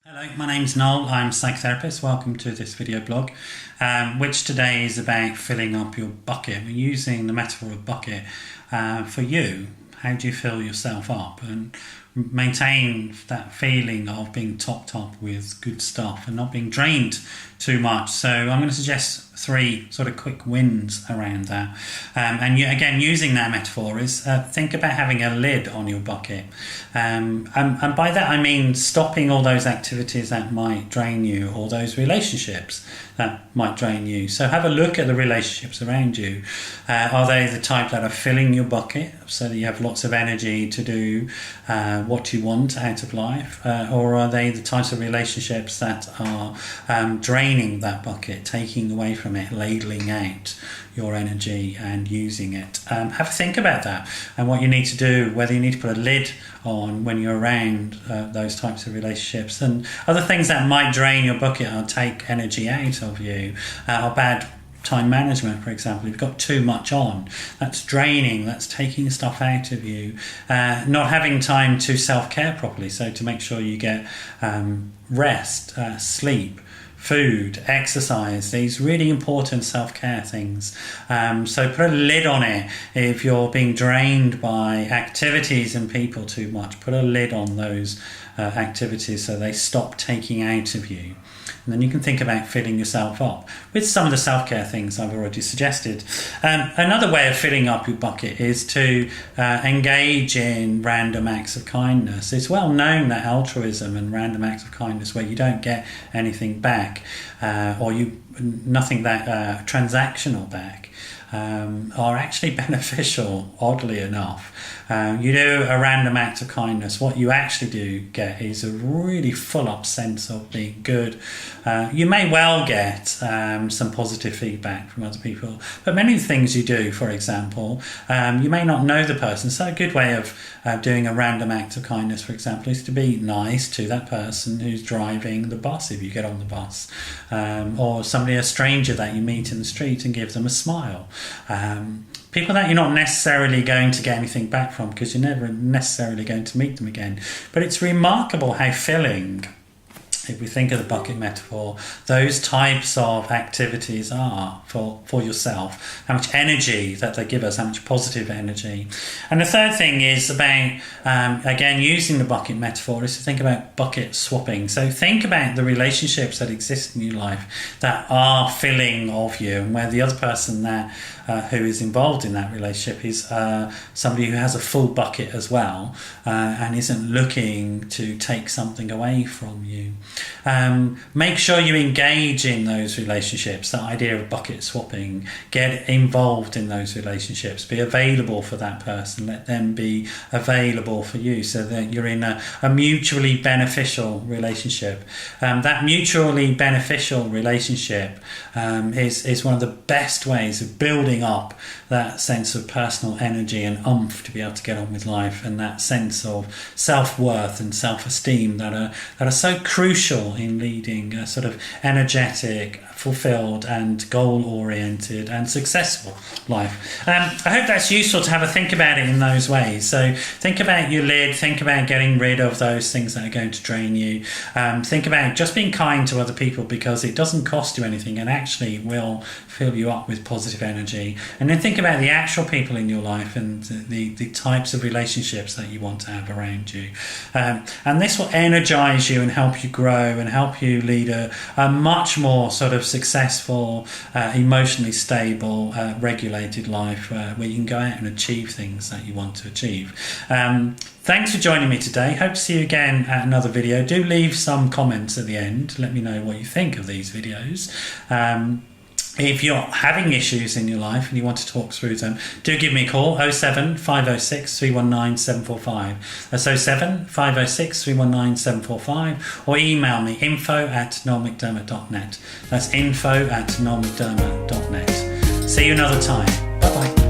Hello, my name's Noel, I'm a psychotherapist. Welcome to this video blog, which today is about filling up your bucket. We're using the metaphor of bucket for you. How do you fill yourself up and maintain that feeling of being topped up with good stuff and not being drained too much? So I'm going to suggest three sort of quick wins around that. And again, using that metaphor is think about having a lid on your bucket. And by that I mean stopping all those activities that might drain you, or those relationships that might drain you. So have a look at the relationships around you. Are they the type that are filling your bucket so that you have lots of energy to do what you want out of life? Or are they the types of relationships that are draining that bucket, taking away from it, ladling out your energy and using it? Have a think about that and what you need to do, whether you need to put a lid on when you're around those types of relationships. And other things that might drain your bucket or take energy out of you are bad time management, for example. If you've got too much on, that's draining, that's taking stuff out of you. Not having time to self-care properly, so to make sure you get rest, sleep, food, exercise, these really important self-care things. So put a lid on it. If you're being drained by activities and people too much, put a lid on those activities so they stop taking out of you. And then you can think about filling yourself up with some of the self-care things I've already suggested. Another way of filling up your bucket is to engage in random acts of kindness. It's well known that altruism and random acts of kindness where you don't get anything back or nothing that transactional back are actually beneficial, oddly enough. You do a random act of kindness, what you actually do get is a really full up sense of being good. You may well get some positive feedback from other people, but many of the things you do, for example, you may not know the person. So a good way of doing a random act of kindness, for example, is to be nice to that person who's driving the bus if you get on the bus, or a stranger that you meet in the street and give them a smile. People that you're not necessarily going to get anything back from because you're never necessarily going to meet them again. But it's remarkable how filling, if we think of the bucket metaphor, those types of activities are for yourself, how much energy that they give us, how much positive energy. And the third thing is about, again, using the bucket metaphor, is to think about bucket swapping. So think about the relationships that exist in your life that are filling of you, and where the other person that who is involved in that relationship is somebody who has a full bucket as well and isn't looking to take something away from you. Make sure you engage in those relationships, that idea of bucket swapping. Get involved in those relationships, be available for that person, let them be available for you, so that you're in a mutually beneficial relationship. That mutually beneficial relationship is one of the best ways of building up that sense of personal energy and oomph to be able to get on with life, and that sense of self-worth and self-esteem that are so crucial in leading a sort of energetic, fulfilled and goal-oriented and successful life. I hope that's useful to have a think about it in those ways. So think about your lid, think about getting rid of those things that are going to drain you. Think about just being kind to other people, because it doesn't cost you anything and actually will fill you up with positive energy. And then think about the actual people in your life and the types of relationships that you want to have around you. And this will energize you and help you grow and help you lead a much more sort of successful, emotionally stable, regulated life where you can go out and achieve things that you want to achieve. Thanks for joining me today. Hope to see you again at another video. Do leave some comments at the end. Let me know what you think of these videos. If you're having issues in your life and you want to talk through them, do give me a call, 07 506 319 745. That's 07 506 319 745, or email me info@noelmcdermott.net. That's info@noelmcdermott.net. See you another time. Bye-bye.